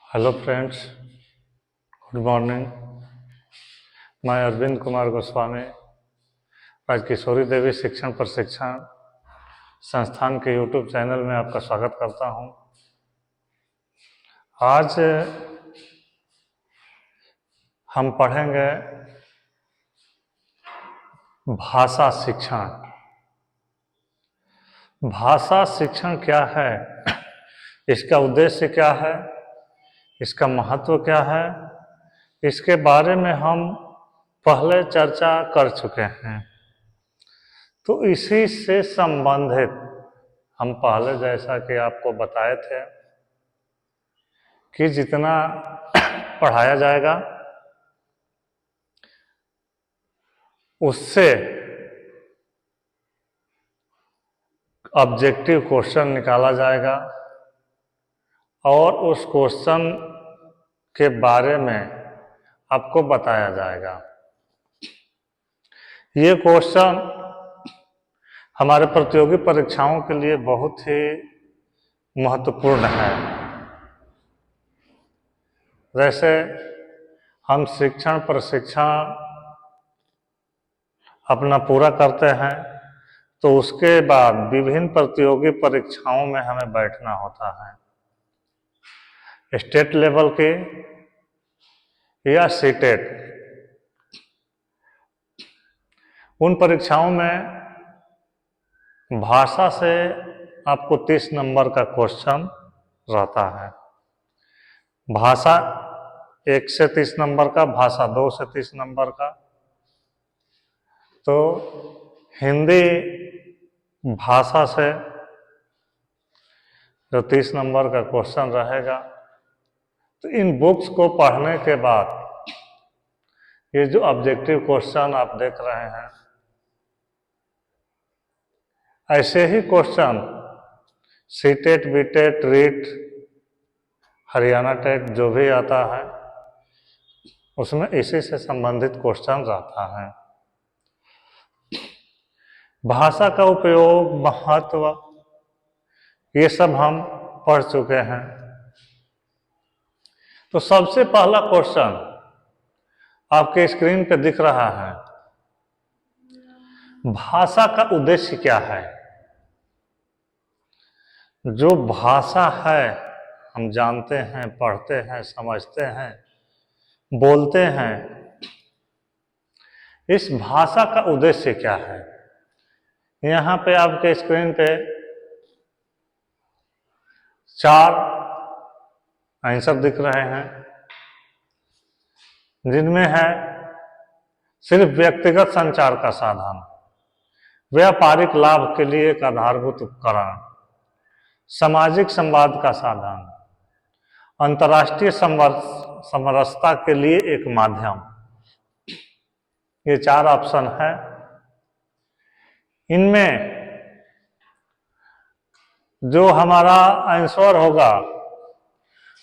Hello friends, good morning. मैं अरविंद कुमार गोस्वामी आज किशोरी देवी शिक्षण प्रशिक्षण संस्थान के यूट्यूब चैनल में आपका स्वागत करता हूं। आज हम पढ़ेंगे भाषा शिक्षण। भाषा शिक्षण क्या है, इसका उद्देश्य क्या है, इसका महत्व क्या है, इसके बारे में हम पहले चर्चा कर चुके हैं। तो इसी से संबंधित हम पहले जैसा कि आपको बताए थे कि जितना पढ़ाया जाएगा उससे ऑब्जेक्टिव क्वेश्चन निकाला जाएगा और उस क्वेश्चन के बारे में आपको बताया जाएगा। ये क्वेश्चन हमारे प्रतियोगी परीक्षाओं के लिए बहुत ही महत्वपूर्ण है। जैसे हम शिक्षण प्रशिक्षण अपना पूरा करते हैं तो उसके बाद विभिन्न प्रतियोगी परीक्षाओं में हमें बैठना होता है, स्टेट लेवल के या सीटेट। उन परीक्षाओं में भाषा से आपको 30 नंबर का क्वेश्चन रहता है। भाषा 1 से 30 नंबर का, भाषा 2 से 30 नंबर का। तो हिंदी भाषा से जो 30 नंबर का क्वेश्चन रहेगा, तो इन बुक्स को पढ़ने के बाद ये जो ऑब्जेक्टिव क्वेश्चन आप देख रहे हैं, ऐसे ही question CTET, बीटेट, REET, Haryana TET जो भी आता है उसमें इसी से संबंधित क्वेश्चन रहता है। भाषा का उपयोग, महत्व, ये सब हम पढ़ चुके हैं। तो सबसे पहला क्वेश्चन आपके स्क्रीन पे दिख रहा है, भाषा का उद्देश्य क्या है। जो भाषा है हम जानते हैं, पढ़ते हैं, समझते हैं, बोलते हैं, इस भाषा का उद्देश्य क्या है। यहाँ पे आपके स्क्रीन पे 4 आंसर दिख रहे हैं, जिनमें है सिर्फ व्यक्तिगत संचार का साधन, व्यापारिक लाभ के लिए एक आधारभूत उपकरण, सामाजिक संवाद का साधन, अंतर्राष्ट्रीय समरसता के लिए एक माध्यम। ये 4 ऑप्शन है। इनमें जो हमारा आंसर होगा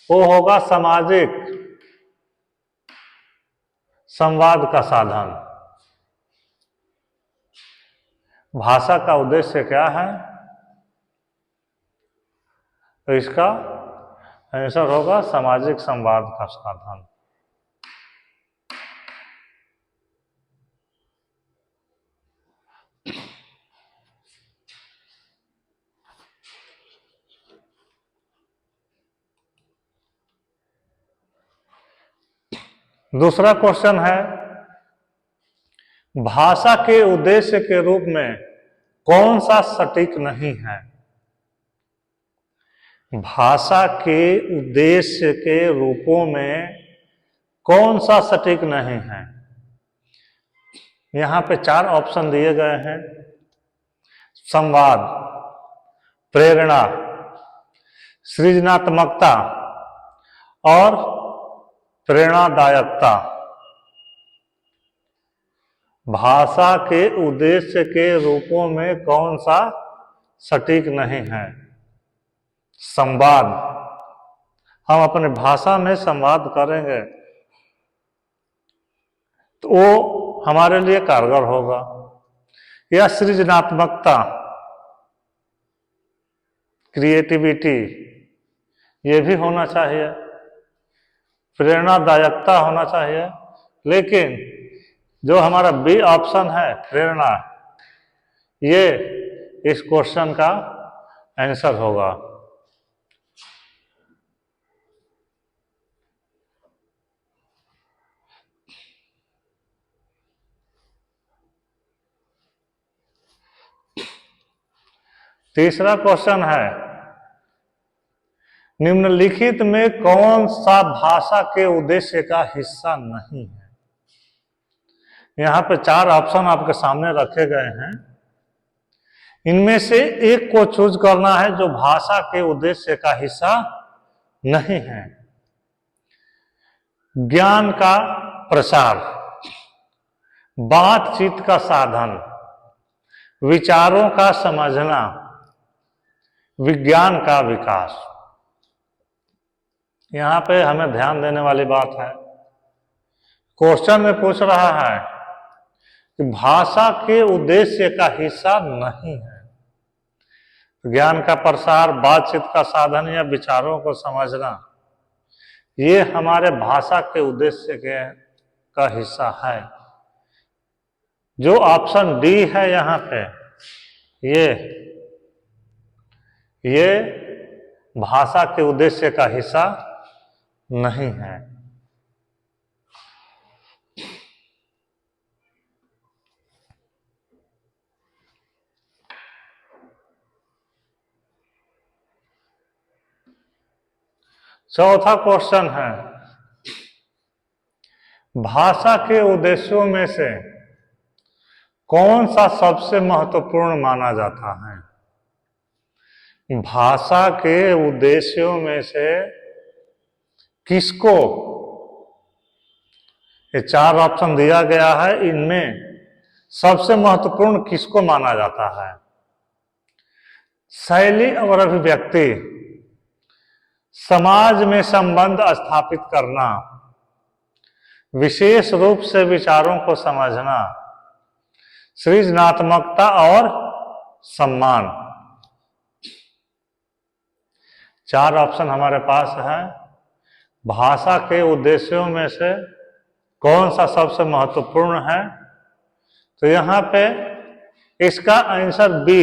वो होगा सामाजिक संवाद का साधन। भाषा का उद्देश्य क्या है, तो इसका आंसर होगा सामाजिक संवाद का साधन। दूसरा क्वेश्चन है, भाषा के उद्देश्य के रूप में कौन सा सटीक नहीं है। भाषा के उद्देश्य के रूपों में कौन सा सटीक नहीं है। यहां पे 4 ऑप्शन दिए गए हैं, संवाद, प्रेरणा, सृजनात्मकता और प्रेरणादायकता। भाषा के उद्देश्य के रूपों में कौन सा सटीक नहीं है। संवाद, हम अपने भाषा में संवाद करेंगे तो वो हमारे लिए कारगर होगा। या सृजनात्मकता, क्रिएटिविटी, ये भी होना चाहिए। प्रेरणादायकता होना चाहिए, लेकिन जो हमारा बी ऑप्शन है प्रेरणा, ये इस क्वेश्चन का आंसर होगा। तीसरा क्वेश्चन है, निम्नलिखित में कौन सा भाषा के उद्देश्य का हिस्सा नहीं है? यहां पे 4 ऑप्शन आपके सामने रखे गए हैं, इनमें से एक को चूज करना है जो भाषा के उद्देश्य का हिस्सा नहीं है। ज्ञान का प्रसार, बातचीत का साधन, विचारों का समझना, विज्ञान का विकास। यहां पे हमें ध्यान देने वाली बात है, क्वेश्चन में पूछ रहा है कि भाषा के उद्देश्य का हिस्सा नहीं है। ज्ञान का प्रसार, बातचीत का साधन या विचारों को समझना, ये हमारे भाषा के उद्देश्य का हिस्सा है। जो ऑप्शन डी है यहां पे, ये भाषा के उद्देश्य का हिस्सा नहीं है। चौथा क्वेश्चन है, भाषा के उद्देश्यों में से कौन सा सबसे महत्वपूर्ण माना जाता है? भाषा के उद्देश्यों में से किसको, ये 4 ऑप्शन दिया गया है, इनमें सबसे महत्वपूर्ण किसको माना जाता है? शैली और अभिव्यक्ति, समाज में संबंध स्थापित करना, विशेष रूप से विचारों को समझना, सृजनात्मकता और सम्मान। 4 ऑप्शन हमारे पास है। भाषा के उद्देश्यों में से कौन सा सबसे महत्वपूर्ण है? तो यहां पे इसका आंसर बी,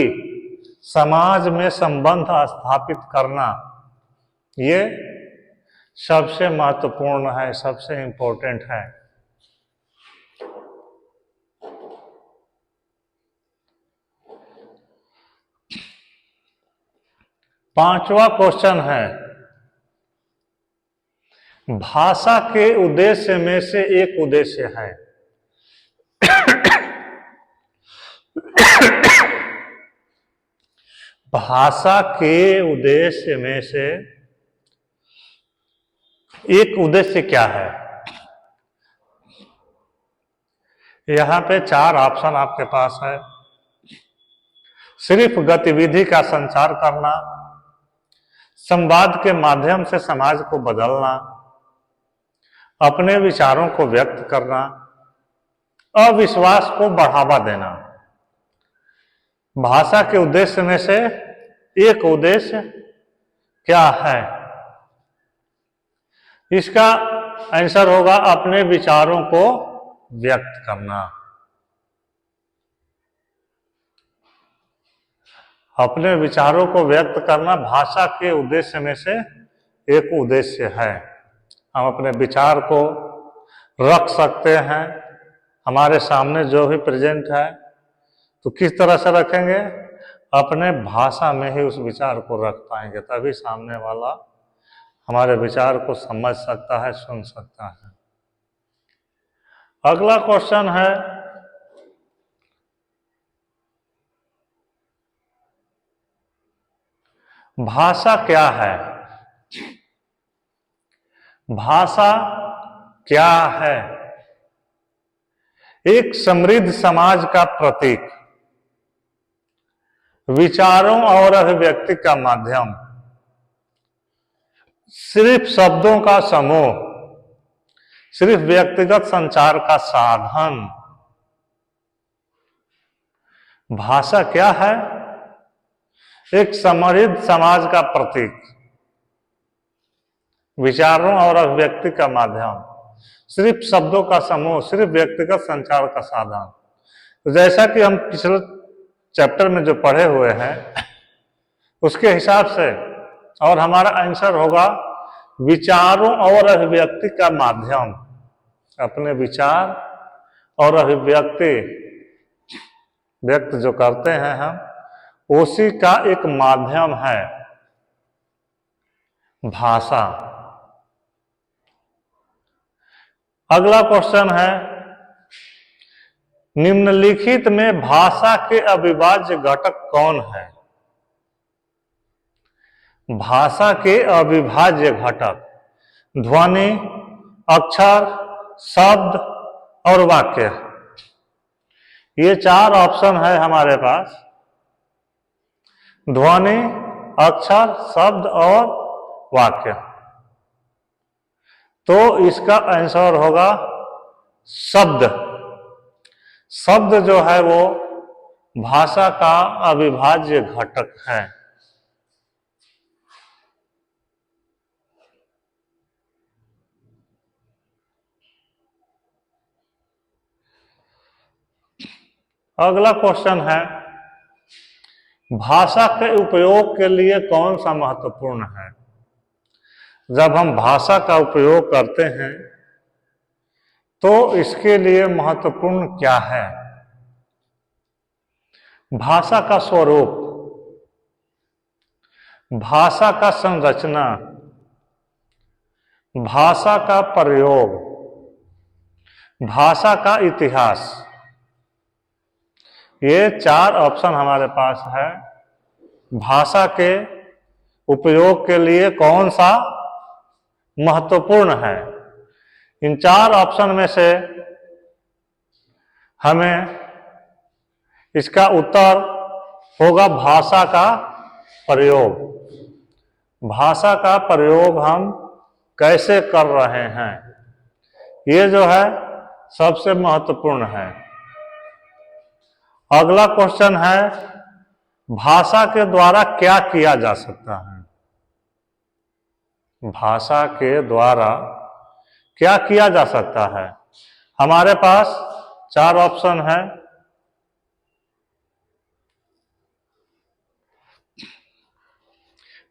समाज में संबंध स्थापित करना, ये सबसे महत्वपूर्ण है, सबसे इंपॉर्टेंट है। पांचवा क्वेश्चन है, भाषा के उद्देश्य में से एक उद्देश्य है। भाषा के उद्देश्य में से एक उद्देश्य क्या है? यहां पे 4 ऑप्शन आपके पास है। सिर्फ गतिविधि का संचार करना, संवाद के माध्यम से समाज को बदलना, अपने विचारों को व्यक्त करना, अविश्वास को बढ़ावा देना। भाषा के उद्देश्य में से एक उद्देश्य क्या है? इसका आंसर होगा अपने विचारों को व्यक्त करना। अपने विचारों को व्यक्त करना भाषा के उद्देश्य में से एक उद्देश्य है। हम अपने विचार को रख सकते हैं, हमारे सामने जो भी प्रेजेंट है, तो किस तरह से रखेंगे? अपने भाषा में ही उस विचार को रख पाएंगे, तभी सामने वाला हमारे विचार को समझ सकता है, सुन सकता है। अगला क्वेश्चन है, भाषा क्या है? भाषा क्या है? एक समृद्ध समाज का प्रतीक, विचारों और अभिव्यक्ति का माध्यम, सिर्फ शब्दों का समूह, सिर्फ व्यक्तिगत संचार का साधन। भाषा क्या है? एक समृद्ध समाज का प्रतीक, विचारों और अभिव्यक्ति का माध्यम, सिर्फ शब्दों का समूह, सिर्फ व्यक्तिगत संचार का साधन। तो जैसा कि हम पिछले चैप्टर में जो पढ़े हुए हैं उसके हिसाब से, और हमारा आंसर होगा विचारों और अभिव्यक्ति का माध्यम। अपने विचार और अभिव्यक्ति व्यक्त जो करते हैं हम, उसी का एक माध्यम है भाषा। अगला क्वेश्चन है, निम्नलिखित में भाषा के अविभाज्य घटक कौन है? भाषा के अविभाज्य घटक ध्वनि, अक्षर, शब्द और वाक्य। ये 4 ऑप्शन है हमारे पास, ध्वनि, अक्षर, शब्द और वाक्य। तो इसका आंसर होगा शब्द। शब्द जो है वो भाषा का अविभाज्य घटक है। अगला क्वेश्चन है, भाषा के उपयोग के लिए कौन सा महत्वपूर्ण है? जब हम भाषा का उपयोग करते हैं तो इसके लिए महत्वपूर्ण क्या है? भाषा का स्वरूप, भाषा का संरचना, भाषा का प्रयोग, भाषा का इतिहास। ये 4 ऑप्शन हमारे पास है। भाषा के उपयोग के लिए कौन सा महत्वपूर्ण है? इन 4 ऑप्शन में से हमें इसका उत्तर होगा भाषा का प्रयोग। भाषा का प्रयोग हम कैसे कर रहे हैं, ये जो है सबसे महत्वपूर्ण है। अगला क्वेश्चन है, भाषा के द्वारा क्या किया जा सकता है? भाषा के द्वारा क्या किया जा सकता है? हमारे पास 4 ऑप्शन है।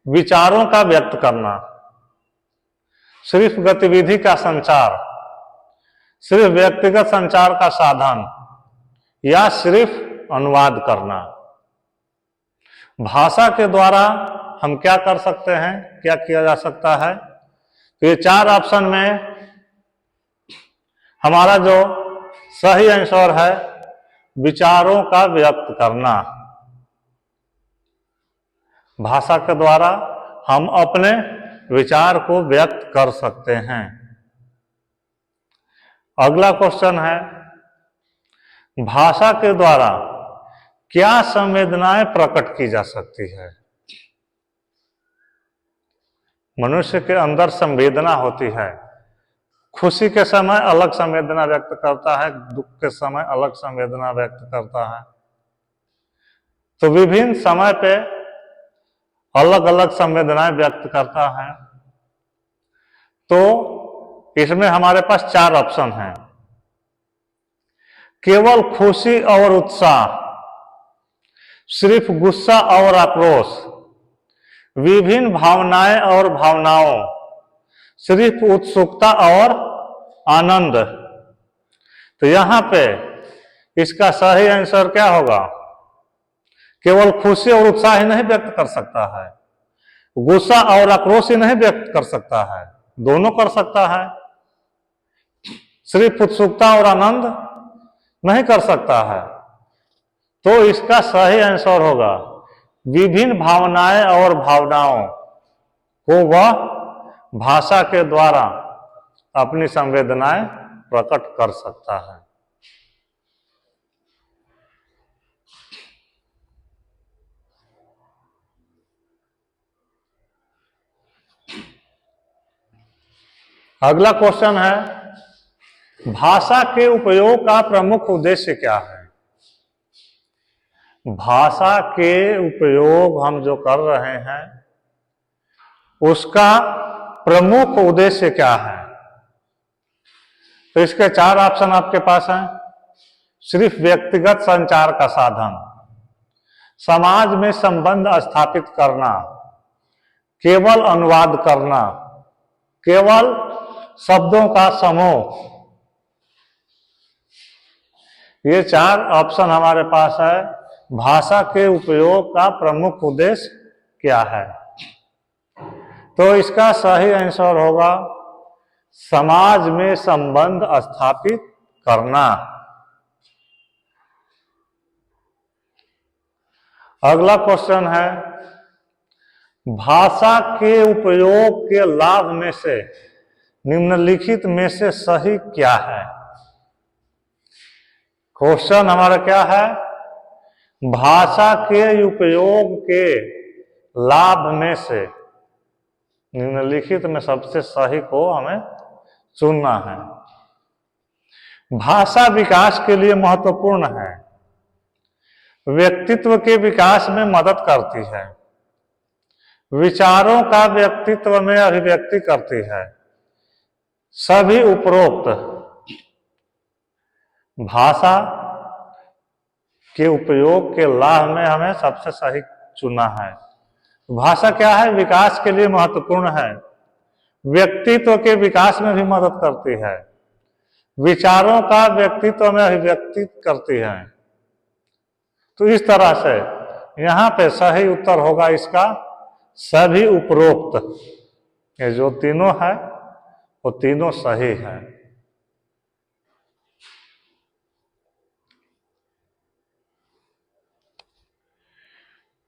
विचारों का व्यक्त करना, सिर्फ गतिविधि का संचार, सिर्फ व्यक्तिगत संचार का साधन, या सिर्फ अनुवाद करना। भाषा के द्वारा हम क्या कर सकते हैं, क्या किया जा सकता है? तो ये 4 ऑप्शन में हमारा जो सही आंसर है विचारों का व्यक्त करना। भाषा के द्वारा हम अपने विचार को व्यक्त कर सकते हैं। अगला क्वेश्चन है, भाषा के द्वारा क्या संवेदनाएं प्रकट की जा सकती है? मनुष्य के अंदर संवेदना होती है। खुशी के समय अलग संवेदना व्यक्त करता है, दुख के समय अलग संवेदना व्यक्त करता है। तो विभिन्न समय पे अलग अलग संवेदनाएं व्यक्त करता है। तो इसमें हमारे पास 4 ऑप्शन हैं। केवल खुशी और उत्साह, सिर्फ गुस्सा और आक्रोश, विभिन्न भावनाएं और भावनाओं, सिर्फ उत्सुकता और आनंद। तो यहां पे इसका सही आंसर क्या होगा? केवल खुशी और उत्साह ही नहीं व्यक्त कर सकता है, गुस्सा और आक्रोश ही नहीं व्यक्त कर सकता है, दोनों कर सकता है। सिर्फ उत्सुकता और आनंद नहीं कर सकता है। तो इसका सही आंसर होगा विभिन्न भावनाएं और भावनाओं को वह भाषा के द्वारा अपनी संवेदनाएं प्रकट कर सकता है। अगला क्वेश्चन है, भाषा के उपयोग का प्रमुख उद्देश्य क्या है? भाषा के उपयोग हम जो कर रहे हैं उसका प्रमुख उद्देश्य क्या है? तो इसके 4 ऑप्शन आपके पास हैं। सिर्फ व्यक्तिगत संचार का साधन, समाज में संबंध स्थापित करना, केवल अनुवाद करना, केवल शब्दों का समूह। ये 4 ऑप्शन हमारे पास है। भाषा के उपयोग का प्रमुख उद्देश्य क्या है? तो इसका सही आंसर होगा समाज में संबंध स्थापित करना। अगला क्वेश्चन है, भाषा के उपयोग के लाभ में से निम्नलिखित में से सही क्या है? क्वेश्चन हमारा क्या है? भाषा के उपयोग के लाभ में से निम्नलिखित में सबसे सही को हमें चुनना है। भाषा विकास के लिए महत्वपूर्ण है, व्यक्तित्व के विकास में मदद करती है, विचारों का व्यक्तित्व में अभिव्यक्ति करती है। सभी उपरोक्त भाषा के उपयोग के लाभ में हमें सबसे सही चुना है। भाषा क्या है? विकास के लिए महत्वपूर्ण है, व्यक्तित्व के विकास में भी मदद करती है, विचारों का व्यक्तित्व में अभिव्यक्ति करती है। तो इस तरह से यहां पे सही उत्तर होगा इसका सभी उपरोक्त। ये जो तीनों है वो तीनों सही है।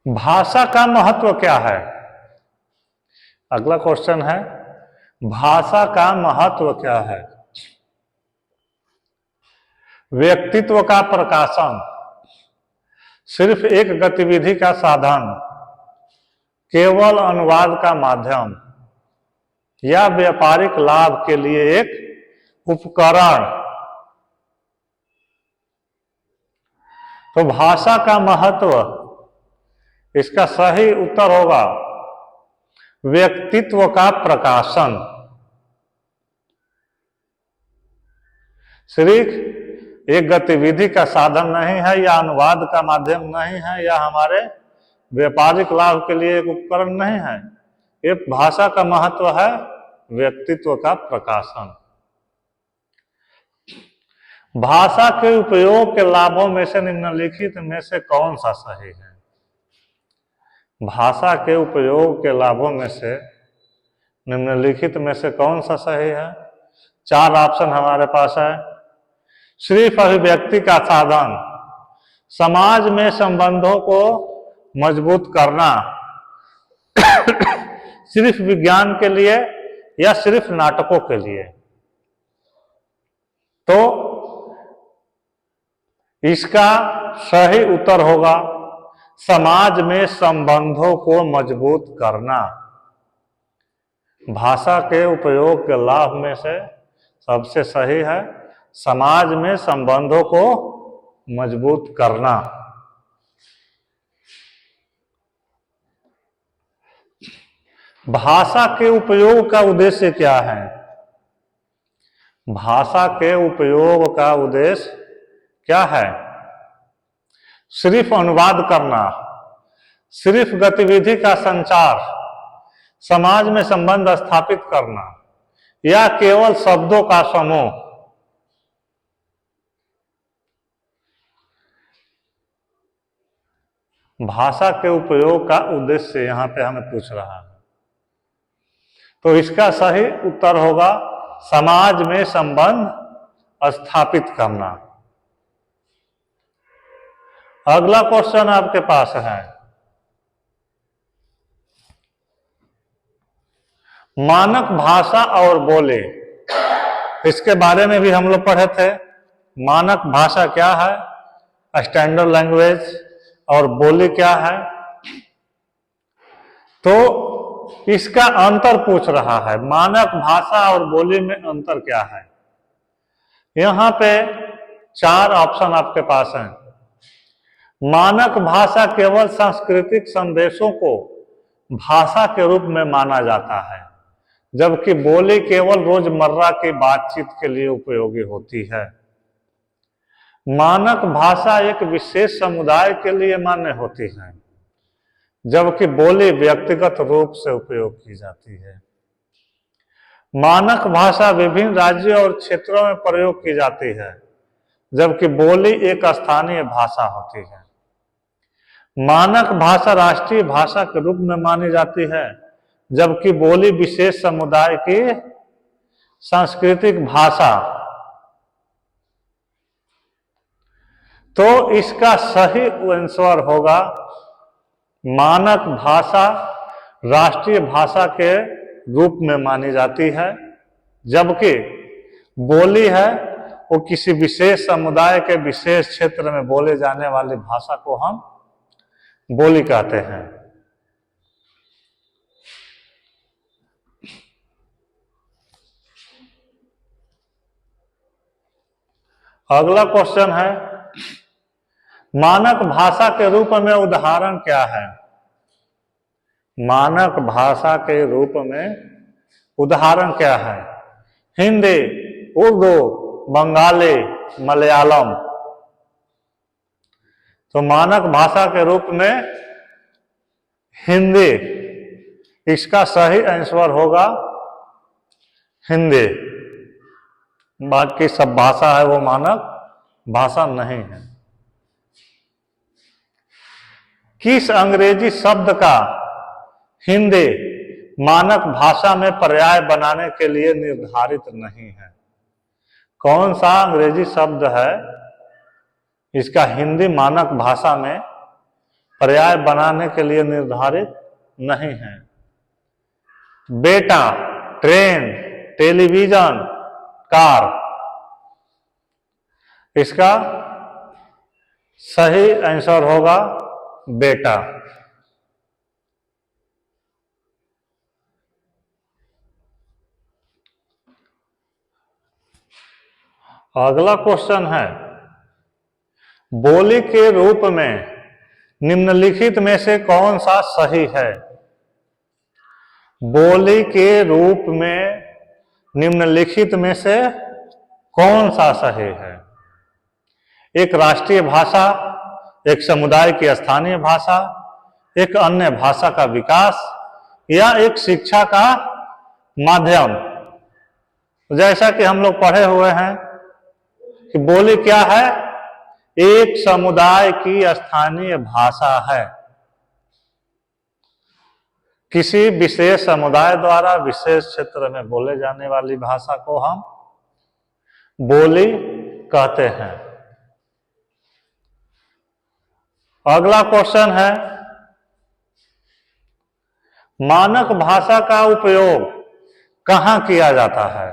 भाषा का महत्व क्या है? अगला क्वेश्चन है, भाषा का महत्व क्या है? व्यक्तित्व का प्रकाशन, सिर्फ एक गतिविधि का साधन, केवल अनुवाद का माध्यम, या व्यापारिक लाभ के लिए एक उपकरण। तो भाषा का महत्व, इसका सही उत्तर होगा व्यक्तित्व का प्रकाशन। सिर्फ एक गतिविधि का साधन नहीं है, या अनुवाद का माध्यम नहीं है, या हमारे व्यापारिक लाभ के लिए एक उपकरण नहीं है। ये भाषा का महत्व है व्यक्तित्व का प्रकाशन। भाषा के उपयोग के लाभों में से निम्नलिखित में से कौन सा सही है? भाषा के उपयोग के लाभों में से निम्नलिखित में से कौन सा सही है? 4 ऑप्शन हमारे पास है। सिर्फ अभिव्यक्ति का साधन, समाज में संबंधों को मजबूत करना, सिर्फ विज्ञान के लिए या सिर्फ नाटकों के लिए। तो इसका सही उत्तर होगा समाज में संबंधों को मजबूत करना। भाषा के उपयोग के लाभ में से सबसे सही है समाज में संबंधों को मजबूत करना। भाषा के उपयोग का उद्देश्य क्या है? भाषा के उपयोग का उद्देश्य क्या है? सिर्फ अनुवाद करना, सिर्फ गतिविधि का संचार, समाज में संबंध स्थापित करना, या केवल शब्दों का समूह। भाषा के उपयोग का उद्देश्य यहां पे हमें पूछ रहा है, तो इसका सही उत्तर होगा समाज में संबंध स्थापित करना। अगला क्वेश्चन आपके पास है, मानक भाषा और बोली। इसके बारे में भी हम लोग पढ़े थे। मानक भाषा क्या है, स्टैंडर्ड लैंग्वेज, और बोली क्या है। तो इसका अंतर पूछ रहा है, मानक भाषा और बोली में अंतर क्या है। यहां पे 4 ऑप्शन आपके पास हैं। मानक भाषा केवल सांस्कृतिक संदेशों को भाषा के रूप में माना जाता है, जबकि बोली केवल रोजमर्रा की बातचीत के लिए उपयोगी होती है। मानक भाषा एक विशेष समुदाय के लिए मान्य होती है, जबकि बोली व्यक्तिगत रूप से उपयोग की जाती है। मानक भाषा विभिन्न राज्यों और क्षेत्रों में प्रयोग की जाती है, जबकि बोली एक स्थानीय भाषा होती है। मानक भाषा राष्ट्रीय भाषा के रूप में मानी जाती है, जबकि बोली विशेष समुदाय की सांस्कृतिक भाषा। तो इसका सही आंसर होगा मानक भाषा राष्ट्रीय भाषा के रूप में मानी जाती है, जबकि बोली है वो किसी विशेष समुदाय के विशेष क्षेत्र में बोले जाने वाली भाषा को हम बोली कहते हैं। अगला क्वेश्चन है, मानक भाषा के रूप में उदाहरण क्या है? मानक भाषा के रूप में उदाहरण क्या है? हिंदी, उर्दू, बंगाली, मलयालम। तो मानक भाषा के रूप में हिंदी, इसका सही आंसर होगा हिंदी। बाकी सब भाषा है वो मानक भाषा नहीं है। किस अंग्रेजी शब्द का हिंदी मानक भाषा में पर्याय बनाने के लिए निर्धारित नहीं है? कौन सा अंग्रेजी शब्द है इसका हिंदी मानक भाषा में पर्याय बनाने के लिए निर्धारित नहीं है? बेटा, ट्रेन, टेलीविजन, कार। इसका सही आंसर होगा बेटा। अगला क्वेश्चन है, बोली के रूप में निम्नलिखित में से कौन सा सही है? बोली के रूप में निम्नलिखित में से कौन सा सही है? एक राष्ट्रीय भाषा, एक समुदाय की स्थानीय भाषा, एक अन्य भाषा का विकास, या एक शिक्षा का माध्यम। जैसा कि हम लोग पढ़े हुए हैं कि बोली क्या है? एक समुदाय की स्थानीय भाषा है। किसी विशेष समुदाय द्वारा विशेष क्षेत्र में बोले जाने वाली भाषा को हम बोली कहते हैं। अगला क्वेश्चन है, मानक भाषा का उपयोग कहां किया जाता है?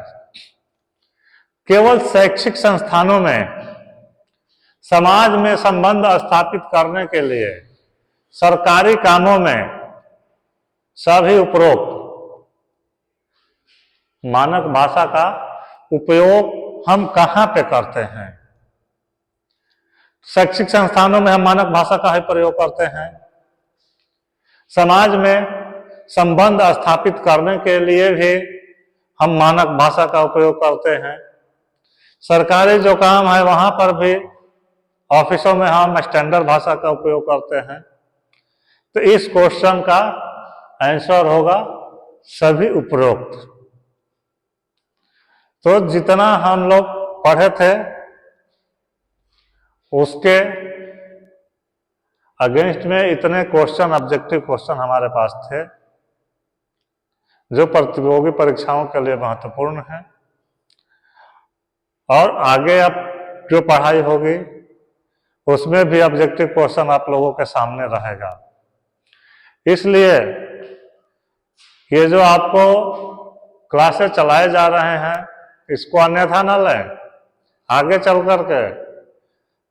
केवल शैक्षिक संस्थानों में, समाज में संबंध स्थापित करने के लिए, सरकारी कामों में, सभी उपरोक्त। मानक भाषा का उपयोग हम कहां पे करते हैं? शैक्षिक संस्थानों में हम मानक भाषा का ही प्रयोग करते हैं। समाज में संबंध स्थापित करने के लिए भी हम मानक भाषा का उपयोग करते हैं। सरकारी जो काम है वहां पर भी, ऑफिसों में हम स्टैंडर्ड भाषा का उपयोग करते हैं। तो इस क्वेश्चन का आंसर होगा सभी उपरोक्त। तो जितना हम लोग पढ़े थे उसके अगेंस्ट में इतने क्वेश्चन, ऑब्जेक्टिव क्वेश्चन हमारे पास थे जो प्रतियोगी परीक्षाओं के लिए महत्वपूर्ण है। और आगे अब जो पढ़ाई होगी उसमें भी ऑब्जेक्टिव क्वेश्चन आप लोगों के सामने रहेगा। इसलिए ये जो आपको क्लासेस चलाए जा रहे हैं इसको अन्यथा न लें। आगे चल करके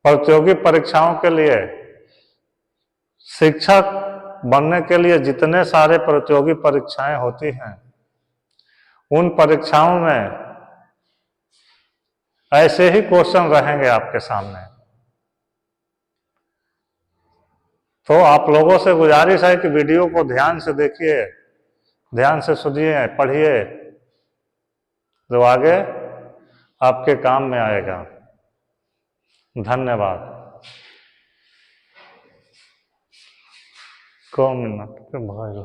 प्रतियोगी परीक्षाओं के लिए, शिक्षक बनने के लिए जितने सारे प्रतियोगी परीक्षाएं होती हैं उन परीक्षाओं में ऐसे ही क्वेश्चन रहेंगे आपके सामने। तो आप लोगों से गुजारिश है कि वीडियो को ध्यान से देखिए, ध्यान से सुनिए, पढ़िए जो आगे आपके काम में आएगा। धन्यवाद। 1 मिनट के भइल।